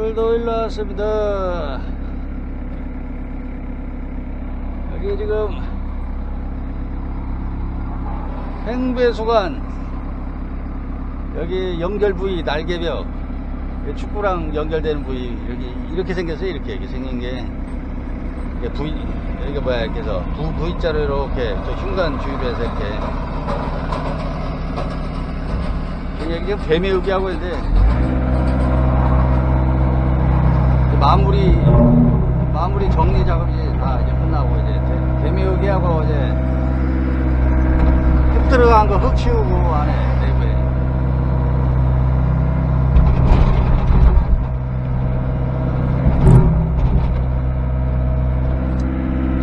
오늘도 일로 왔습니다. 여기 지금 횡배수관 여기 연결 부위 날개벽 축구랑 연결되는 부위 이렇게 생겼어요. 이렇게 생긴 게 이게 부위 여기가 뭐야 이렇게 해서 V자로 이렇게 저 흉관 주위로 해서 이렇게 여기 지금 배메우기 하고 있는데 마무리 정리 작업이 다 이제 끝나고 이제 배메우기 하고 이제 흙 들어간 거 흙 치우고 안에 내부에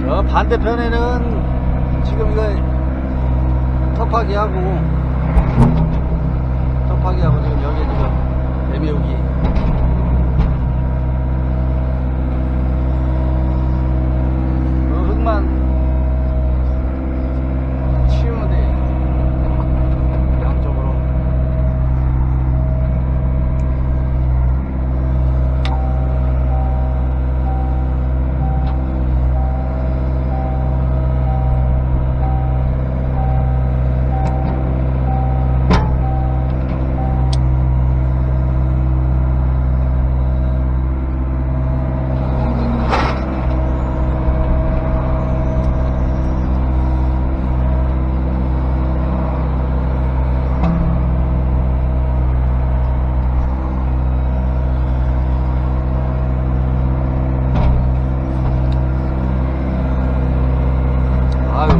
저 반대편에는 지금 이거 텃파기 하고 지금 여기 지금 배메우기 흙만 치우면 돼. 양쪽으로.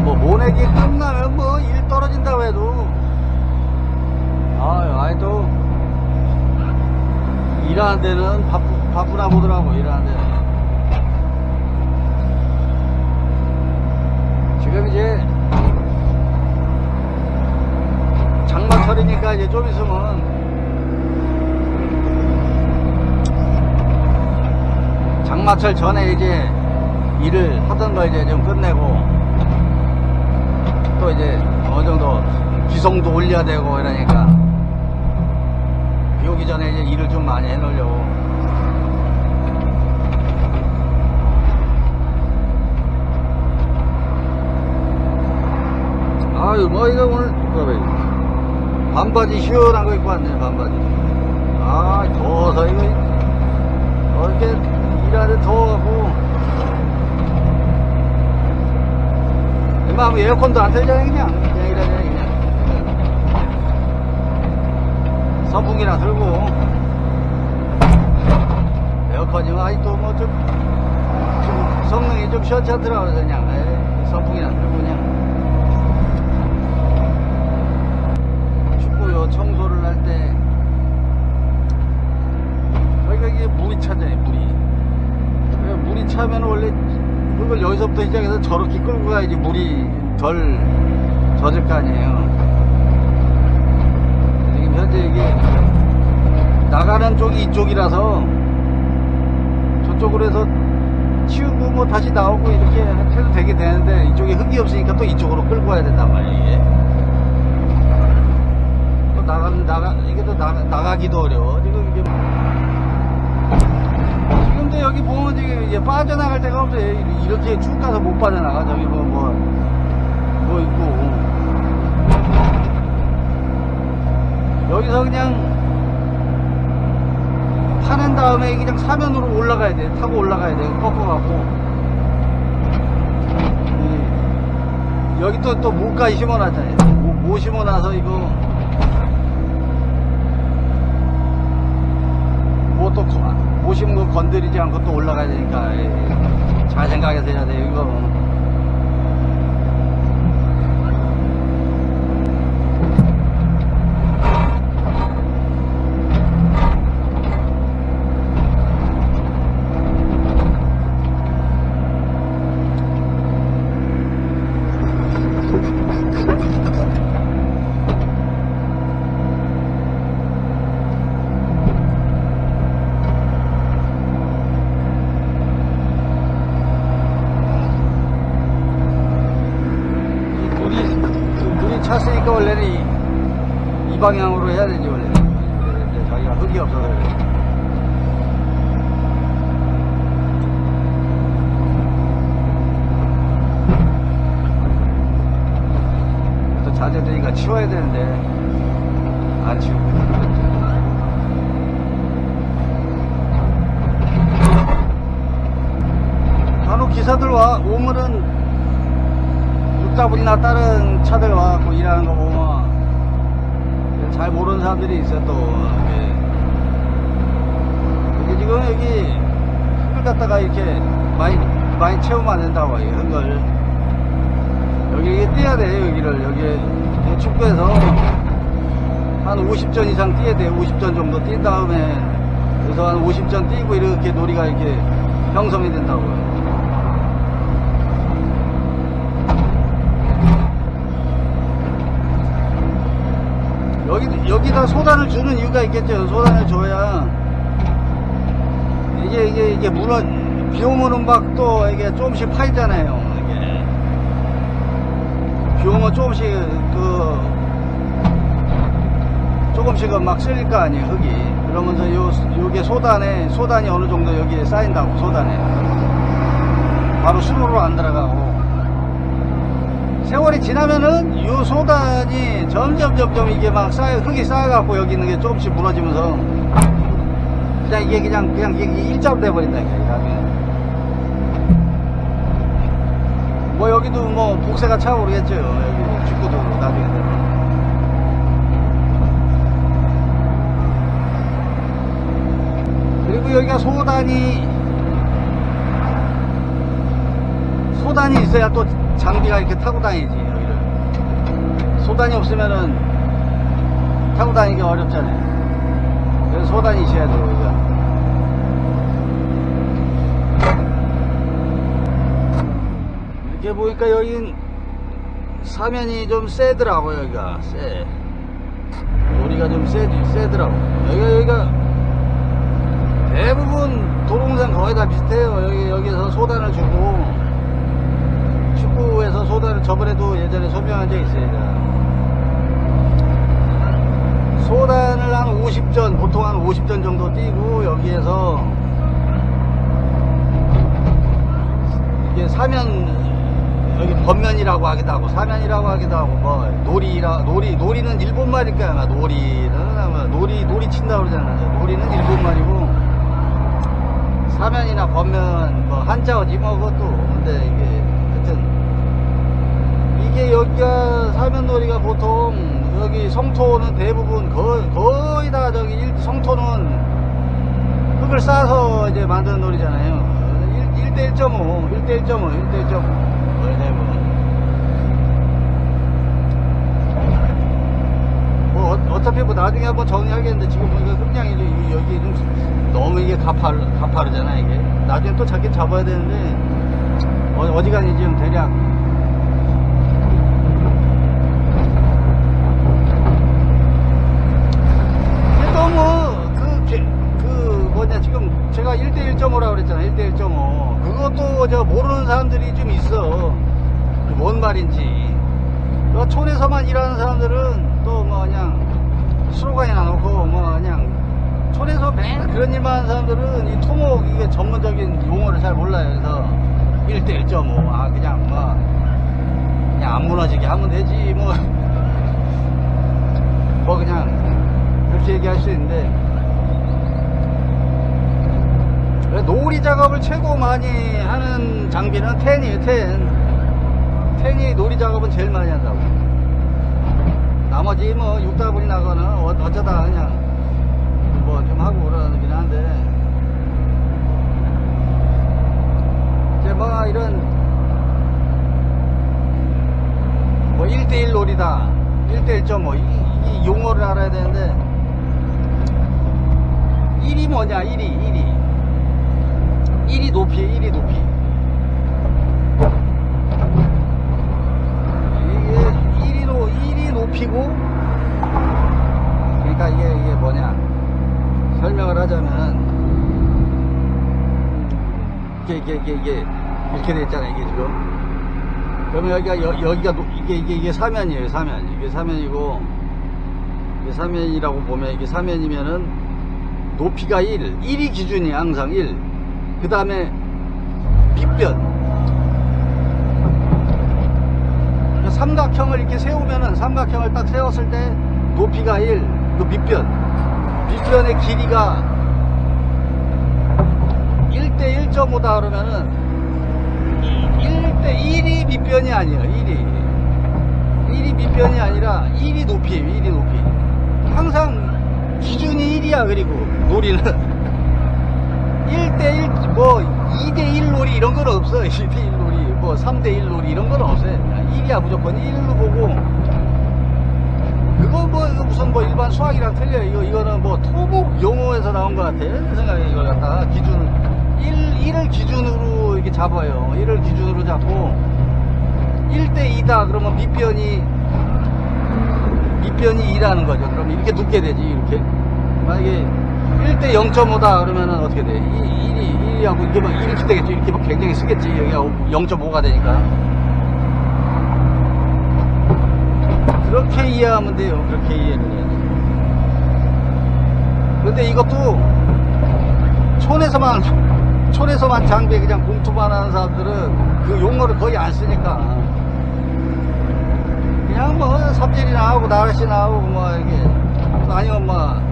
뭐 모내기 끝나면 뭐 일 떨어진다고 해도 아이 또 일하는 데는 바쁘나 보더라고. 일하는 데는 지금 이제 장마철이니까 이제 좀 있으면 장마철 전에 이제 일을 하던 거 이제 좀 끝내고 또 이제 어느 정도 기성도 올려야 되고 이러니까 비 오기 전에 이제 일을 좀 많이 해 놓으려고. 아유 뭐 이거 오늘 반바지 시원한 거 입고 왔네. 반바지. 아 더워서 이거 이렇게 일하는데 더워갖고 뭐 에어컨도 안 틀잖아. 그냥 이러잖아. 그냥 선풍기나 틀고 에어컨이면 아직도 뭐 좀 성능이 좀 시원찮더라고. 그래서 그냥 선풍기나 틀고 그냥 축구요 청소를 할 때 여기가 이게 물이 차잖아요. 물이 차면 원래 그걸 여기서부터 시작해서 저렇게 끌고 가야지 물이 덜 젖을 거 아니에요. 지금 현재 이게 나가는 쪽이 이쪽이라서 저쪽으로 해서 치우고 뭐 다시 나오고 이렇게 해도 되게 되는데 이쪽에 흙이 없으니까 또 이쪽으로 끌고 가야 된단 말이에요. 이게 또 이게 또 나가기도 어려워. 지금 이게 근데 여기 보면 지금 이제 빠져나갈 데가 없어요. 이렇게 쭉 가서 못 빠져나가. 저기 뭐 있고. 여기서 그냥 파낸 다음에 그냥 사면으로 올라가야 돼. 타고 올라가야 돼. 꺾어갖고. 여기 또 모까지 심어놨잖아요. 모 심어놔서 이거 뭐 또 보시는 거 건드리지 않고 또 올라가야 되니까 잘 생각해서 해야 돼요. 이거 찼으니까 원래는 이 방향으로 해야 되지. 원래는 자기가 흙이 없어서 그래. 우리가 치워야 되는데 안 치우고 있는 간혹 기사들 오면은 육다분이나 다른 차들 와갖고 일하는 거 보면 잘 모르는 사람들이 있어. 또 이게 지금 여기 흙을 갖다가 이렇게 많이 채우면 안 된다고. 이 흙을 여기 띄어야 돼. 여기를 여기 축구에서 한 50전 이상 띄어야 돼. 50전 정도 뛴 다음에 그래서 한 50전 뛰고 이렇게 놀이가 이렇게 형성이 된다고요. 여기다 소단을 주는 이유가 있겠죠. 소단을 줘야 이게 비 오면은 막 또 이게 조금씩 파이잖아요. 이게 비 오면 조금씩은 막 쓸릴 거 아니에요. 흙이. 그러면서 요게 소단이 어느 정도 여기에 쌓인다고. 소단에 바로 수로로 안 들어가고, 세월이 지나면은 요 소단이 점점 이게 막 흙이 쌓여갖고 여기 있는 게 조금씩 무너지면서 그냥 이게 이게 일자로 돼버린다. 이게 뭐 여기도 뭐 복세가 차오르겠죠. 여기 축구도 나중에 되면. 그리고 여기가 소단이 있어야 또 장비가 이렇게 타고 다니지. 여기를 소단이 없으면은 타고 다니기 어렵잖아요. 그래서 소단이 있어야 돼요. 여기가 이렇게 보니까 여긴 사면이 좀 세더라고. 여기가 놀이가 좀 세더라고. 여기가 대부분 도롱산 거의 다 비슷해요. 여기서 소단을 주고, 축구에서 소단을 저번에도 예전에 설명한 적 있어요. 소단을 한 50전, 보통 한 50전 정도 뛰고, 여기에서 이게 여기 번면이라고 하기도 하고 사면이라고 하기도 하고, 뭐 놀이는 일본말일까요? 아마 놀이 친다고 그러잖아요. 놀이는 일본말이고 사면이나 번면 뭐 한자어지 뭐 그것도. 근데 이게 하여튼 이게 여기가 사면놀이가 보통 여기 성토는 대부분 거의 다 성토는 흙을 쌓아서 이제 만드는 놀이잖아요. 1대1.5 거의 대부분. 뭐 어차피 뭐 나중에 한번 정리하겠는데 지금 보니까 흙량이 여기 좀 너무 이게 가파르잖아. 이게 나중에 또 잡아야 되는데 어지간히 지금 대략 너무 지금 제가 1대1.5라고 그랬잖아요. 1대1.5 그것도 모르는 사람들이 좀 있어. 뭔 말인지. 촌에서만 일하는 사람들은 또 뭐 그냥 수로관이나 놓고 뭐 그냥 촌에서 매일 그런 일만 하는 사람들은 이 토목 이게 전문적인 용어를 잘 몰라요. 그래서 1대1.5 그냥 안 무너지게 하면 되지 뭐 그냥 그렇게 얘기할 수 있는데, 놀이 작업을 최고 많이 하는 장비는 텐이에요. 텐이 놀이 작업은 제일 많이 한다고. 나머지 뭐 육다분이 나거나 어쩌다 그냥 뭐 좀 하고 그러긴 한데, 이제 뭐 이런 뭐 1대1 놀이다, 1대1.5 이 용어를 알아야 되는데, 1이 뭐냐. 1이 높이. 이게 1이 높이고, 그러니까 이게 뭐냐 설명을 하자면, 이게 이렇게 됐잖아. 이게 지금 그러면 여기가 이게 사면이에요. 이게 사면이고, 이게 사면이라고 보면, 이게 사면이면은 높이가 1이 기준이야. 항상 1. 그 다음에 빗변. 삼각형을 이렇게 세우면은, 삼각형을 딱 세웠을 때 높이가 1, 그 밑변의 길이가 1대 1.5다 그러면은 1대 1이 밑변이 아니에요. 1이 밑변이 아니라 1이 높이에요. 1이 높이. 항상 기준이 1이야. 그리고 놀이는 1대1 뭐 2대1 놀이 이런 건 없어. 2대1 놀이 뭐 3대1 놀이 이런 건 없어요. 1이야. 무조건 1로 보고. 그거 뭐 이거 무슨 뭐 일반 수학이랑 틀려요. 이거는 뭐 토목 용어에서 나온 것 같아요. 내 생각에 이걸 갖다가 기준 1을 기준으로 이렇게 잡아요. 1을 기준으로 잡고 1대2다 그러면 밑변이 2라는 거죠. 그럼 이렇게 눕게 되지. 이렇게 만약에 1대 0.5다 그러면은 어떻게 돼? 1하고 이게 막 이렇게 되겠죠. 이렇게 막 굉장히 쓰겠지. 여기가 0.5가 되니까. 그렇게 이해하면 돼요. 그렇게 이해를 해야 돼. 근데 이것도 촌에서만 장비에 그냥 공투만 하는 사람들은 그 용어를 거의 안 쓰니까 그냥 뭐 삽질이나 하고 나르시나 하고 뭐 이게 아니면 뭐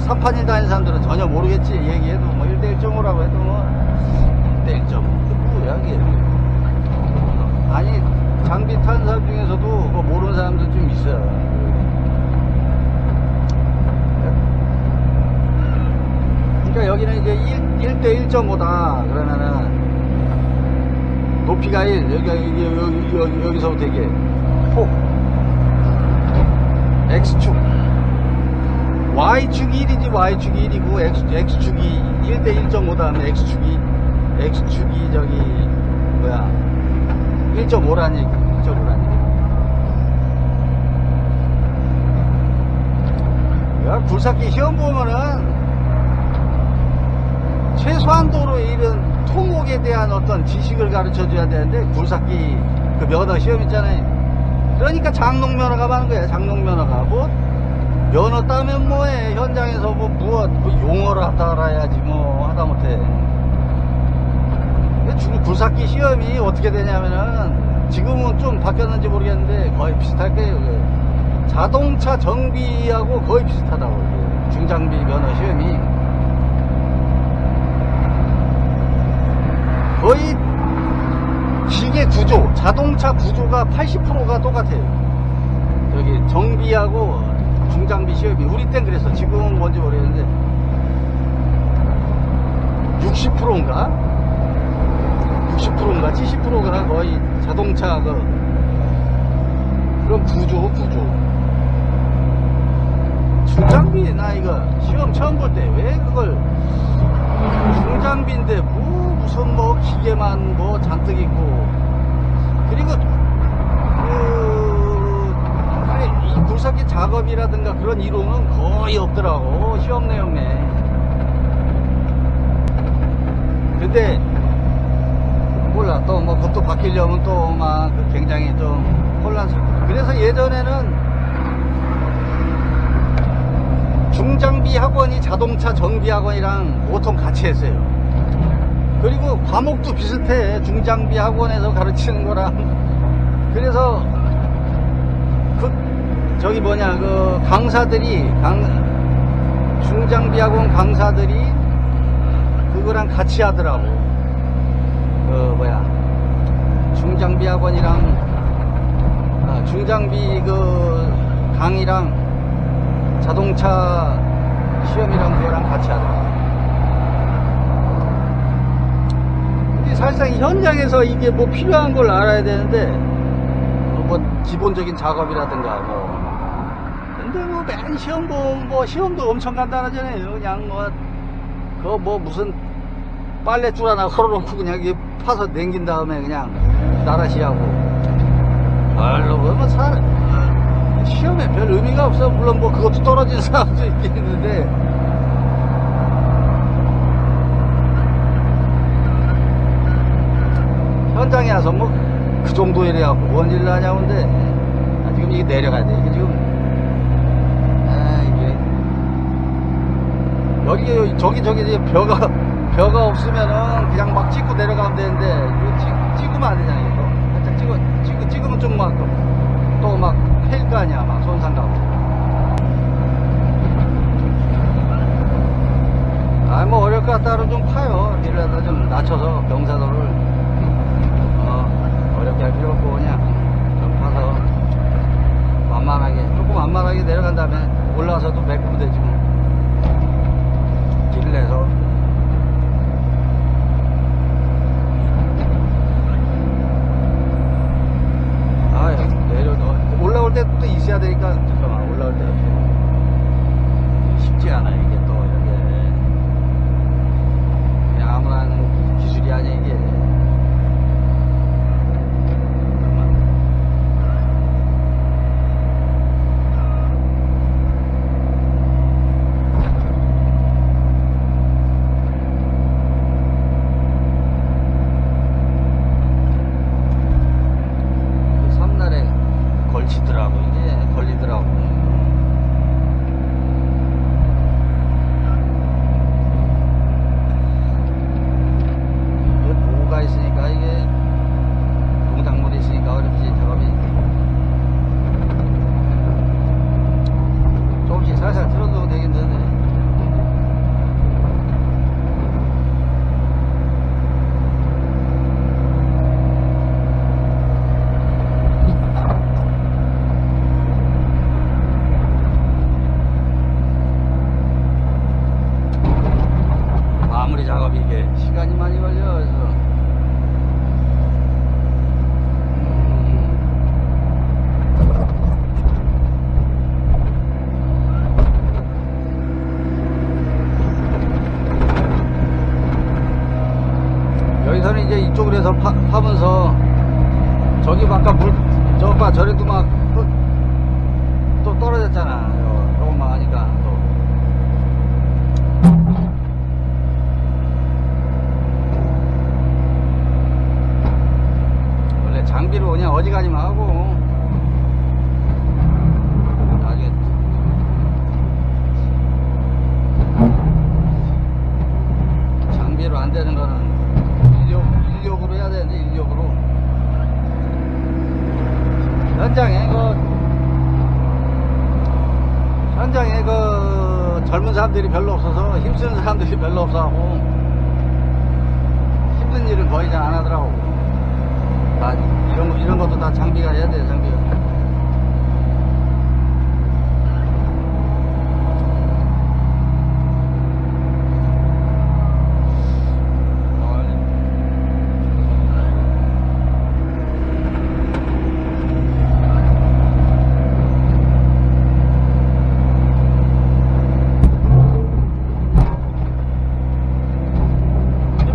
3판일 다니는 사람들은 전혀 모르겠지. 얘기해도 뭐 1대 1.5라고 해도 뭐 1대 1.5 뭐야 이게. 아니 장비 타는 사람 중에서도 뭐 모르는 사람들 좀 있어요. 그러니까 여기는 이제 1대 1.5다 그러면은 높이가 1 여기서부터 이게 폭 X축 Y축이 1이지. Y축이 1이고 X축이 1대 1.5 다음에 X축이 저기 뭐야 1.5란 얘기. 1.5란 얘기. 야, 굴삭기 시험 보면은 최소한도로 이런 토목에 대한 어떤 지식을 가르쳐 줘야 되는데, 굴삭기 그 면허 시험 있잖아요. 그러니까 장롱면허가 많은 거야. 장롱면허가 뭐 면허 따면 뭐해. 현장에서 뭐 용어를 하다 알아야지 뭐 하다못해. 굴삭기 시험이 어떻게 되냐면은 지금은 좀 바뀌었는지 모르겠는데 거의 비슷할 거예요. 자동차 정비하고 거의 비슷하다고. 중장비 면허 시험이 거의 기계 구조, 자동차 구조가 80%가 똑같아요. 저기 정비하고 중장비 시험이. 우리 땐 그랬어. 지금은 뭔지 모르겠는데 60%인가 70%가 거의 자동차 그런 구조. 중장비 나 이거 시험 처음 볼 때 왜 그걸 중장비인데 무슨 뭐 기계만 뭐 잔뜩 있고, 그리고 이 굴삭기 작업이라든가 그런 이론은 거의 없더라고 시험 내용에. 근데 몰라 또 뭐 그것도 바뀌려면 또 막 굉장히 좀 혼란스럽고. 그래서 예전에는 중장비 학원이 자동차 정비 학원이랑 보통 같이 했어요. 그리고 과목도 비슷해. 중장비 학원에서 가르치는 거랑. 그래서 저기 뭐냐 강사들이 중장비 학원 강사들이 그거랑 같이 하더라고. 중장비 학원이랑 중장비 강의랑 자동차 시험이랑 그거랑 같이 하더라고. 근데 사실상 현장에서 이게 뭐 필요한 걸 알아야 되는데 뭐 기본적인 작업이라든가 근데 뭐 맨 시험 보면 뭐 시험도 엄청 간단하잖아요. 그냥 뭐 무슨 빨랫줄 하나 걸어놓고 그냥 이게 파서 냉긴 다음에 그냥 나라시 하고 별로 뭐 시험에 별 의미가 없어. 물론 뭐 그것도 떨어진 사람도 있긴 있는데 현장에 와서 뭐 그 정도 이래갖고 뭔 일을 하냐고. 근데 지금 이게 내려가야 돼. 이게 지금 이게 여기 저기 이제 벼가 없으면은 그냥 막 찍고 내려가면 되는데 이거 찍으면 안 되잖아요. 이거 살짝 찍고 그 찍으면 좀 막 또 막 팰 거 아니야, 막 손상 가고. 아, 뭐 어려울 것 같다로 좀 파요. 이래다 좀 낮춰서 경사도를 어렵게 할 필요 없고 그냥 좀 파서 조금 만만하게 내려간 다음에 올라와서 또 메꾸면 되지 뭐. 길을 내서. 올라올 때 또 있어야 되니까 잠깐만, 올라올 때 쉽지 않아 이게 또 이렇게 그냥 아무나 하는 기술이 아니야 이게. 잠깐만. 그 삼날에 걸치더라고, 이게 걸리더라고. 이게 보호가 있으니까, 이게 동작물이 있으니까 어렵지 작업이. 조금씩 살살 틀어도 되긴 되는데. 마무리 작업이 이게 시간이 많이 걸려. 그래서 여기서는 이제 이쪽으로 해서 파면서 저기 아까 저봐 저래도 막 또 떨어졌잖아. 조금만 하니까 또. 장비로 그냥 어지간히만 하고 나중에 장비로 안 되는 거는 인력으로 해야 되는데, 인력으로. 현장에 그 젊은 사람들이 별로 없어서, 힘쓰는 사람들이 별로 없어하고 힘든 일은 거의 잘 안 하더라고. 다 이런 것도 다 장비가 해야 돼, 장비가.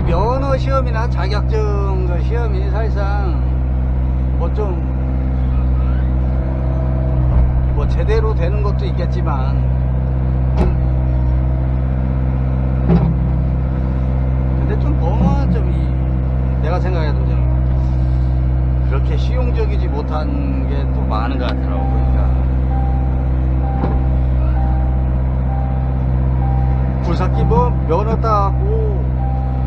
면허 시험이나 자격증 그 시험이 사실상 뭐 제대로 되는 것도 있겠지만, 근데 좀 보면 내가 생각해도 좀 그렇게 실용적이지 못한 게 또 많은 것 같더라고. 그러니까 굴삭기 뭐 면허 따고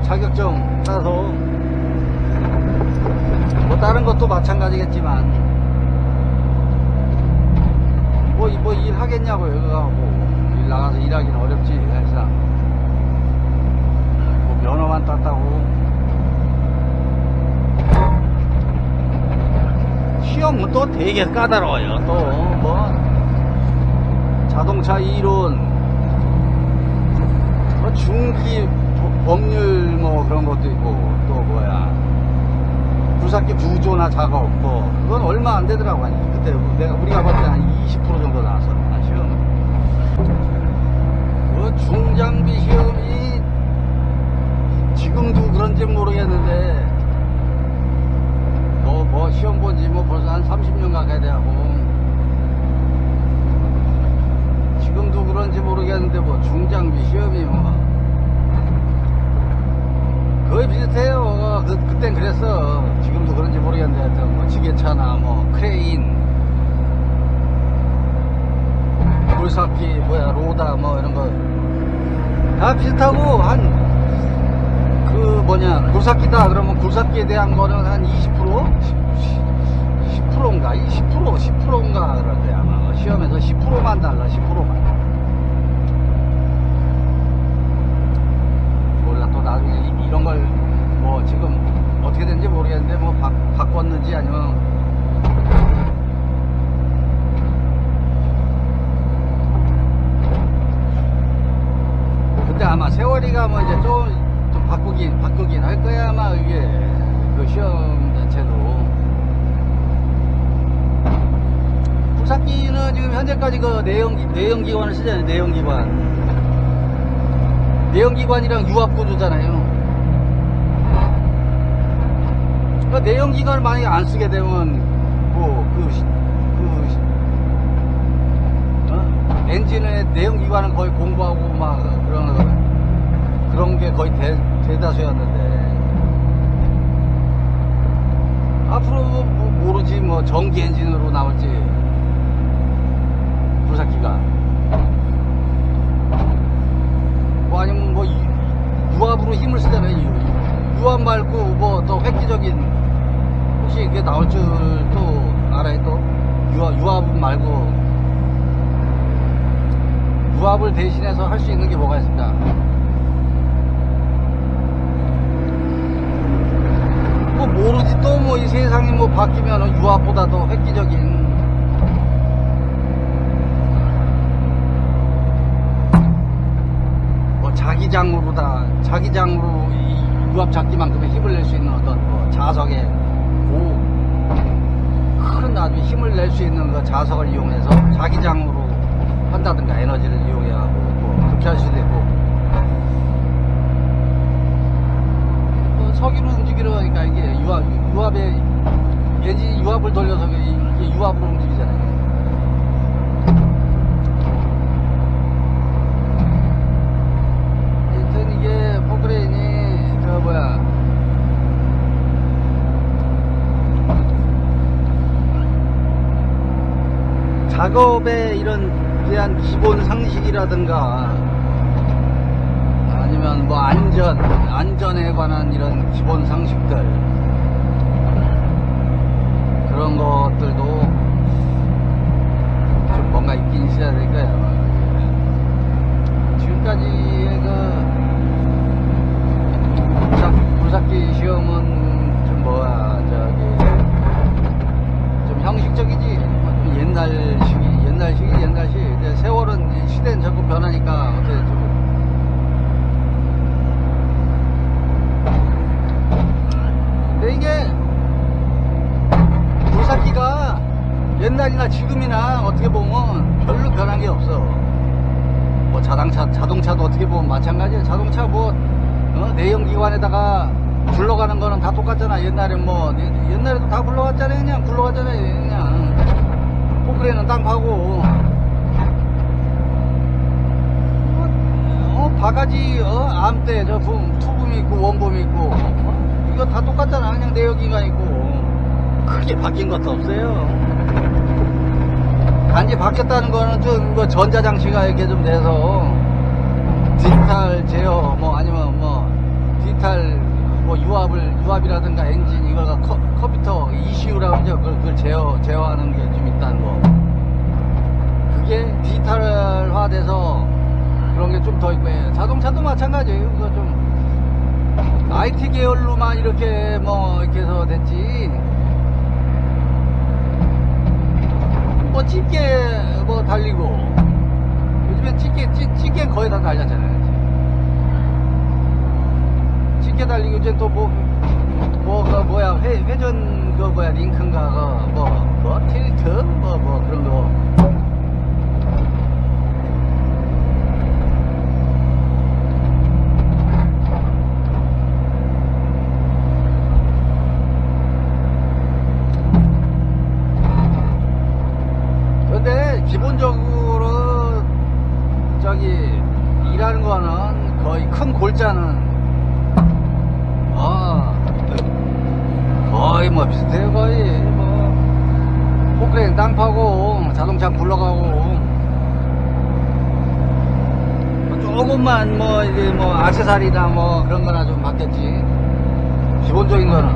자격증 따서 뭐 다른 것도 마찬가지겠지만 뭐 일 하겠냐고. 여기 가고 일 나가서 일하기는 어렵지 사실상. 뭐 면허만 땄다고. 시험은 또 되게 까다로워요. 또 뭐 자동차 이론, 뭐 중기 법률 뭐 그런 것도 있고, 또 뭐야 굴삭기 구조나 작업, 뭐 그건 얼마 안 되더라고. 아니 그때 우리가 봤을 때 한 20% 정도 나왔어, 시험. 그 중장비 시험이 지금도 그런지 모르겠는데 뭐 시험 본지 뭐 벌써 한 30년 가까이 돼하고, 지금도 그런지 모르겠는데 뭐 중장비 시험이 뭐 거의 비슷해요. 그땐 그랬어. 지금도 그런지 모르겠는데 하여튼 뭐 지게차나 뭐 크레인, 굴삭기 뭐야 로다 뭐 이런 거 다 비슷하고, 한 굴삭기다 그러면 굴삭기에 대한 거는 한 20%? 10%인가? 10%인가 그럴 거야. 아마 시험에서 10%만 달라, 10%만. 몰라, 또 나중에 이런 걸 뭐 지금 어떻게 된지 모르겠는데 뭐 바꿨는지 아니면 근데 아마 세월이가 뭐 이제 좀 바꾸긴 할 거야. 아마 이게 그 시험 자체도. 불삭기는 지금 현재까지 그 내연기관을 쓰잖아요. 내연기관이랑 유압구조잖아요. 그 내연기관을 만약에 안 쓰게 되면 뭐 엔진의 내연기관은 거의 공부하고 막 그런 게 거의 대다수였는데 앞으로 모르지 뭐 전기 엔진으로 나올지 불삭기가 뭐 아니면 뭐 유압으로 힘을 쓰잖아요. 유압 말고 뭐 더 획기적인 혹시 이게 나올 줄 또 알아요? 또 유압 말고 유압을 대신해서 할 수 있는 게 뭐가 있을까? 뭐 모르지. 또 뭐 이 세상이 뭐 바뀌면 유압보다 더 획기적인 뭐 자기장으로 이 유압 잡기만큼의 힘을 낼 수 있는 어떤 뭐 자석에 큰 아주 힘을 낼 수 있는 그 자석을 이용해서 자기장으로 한다든가 에너지를 이용해야 하고 뭐 그렇게 할 수도 있고 뭐 석유를 움직이려 하니까 이게 유압에 엔진이 유압을 돌려서 이게 유압으로 움직이잖아요. 하여튼 이게 포크레인이 저 뭐야 작업의 이런 대한 기본 상식이라든가 아니면 뭐 안전에 관한 이런 기본 상식들 그런 것들도 좀 뭔가 있긴 있어야 될 거예요. 지금까지의 그 불삭기 시험은 좀 좀 형식적이지 좀 옛날식 이제 세월은 시대는 자꾸 변하니까 어떻게 좀 근데 이게 불삭기가 옛날이나 지금이나 어떻게 보면 별로 변한 게 없어. 뭐 자동차도 어떻게 보면 마찬가지야. 자동차 뭐 내연기관에다가 굴러가는 거는 다 똑같잖아. 옛날에도 다 굴러갔잖아요. 그냥 굴러갔잖아요. 그냥 포크레인은 땅 파고 바가지 암대 투붐이 있고 원붐이 있고 이거 다 똑같잖아. 그냥 내연기관 있고 크게 바뀐 것도 없어요. 단지 바뀌었다는 거는 좀 뭐 전자장치가 이렇게 좀 돼서 디지털 제어 뭐 아니면 뭐 디지털 뭐 유압이라든가 엔진 이거가 컴퓨터 ECU라고 하죠. 그걸 제어하는 게 좀 있다는 거. 그게 디지털화 돼서 그런 게 좀 더 있고 자동차도 마찬가지예요. 그거 좀 IT 계열로만 이렇게 이렇게 해서 됐지. 뭐 집게 달리고 요즘엔 집게 거의 다 달렸잖아요. 집게 달리고 이제 또 회전 링크인가 틸트 그런 거. 근데 기본적으로 일하는 거는 거의 큰 골자는 거의 비슷해요. 거의 포크레인 땅 파고 자동차 굴러가고 조금만 이제 액세서리나 그런 거나 좀 바뀌었지. 기본적인 거는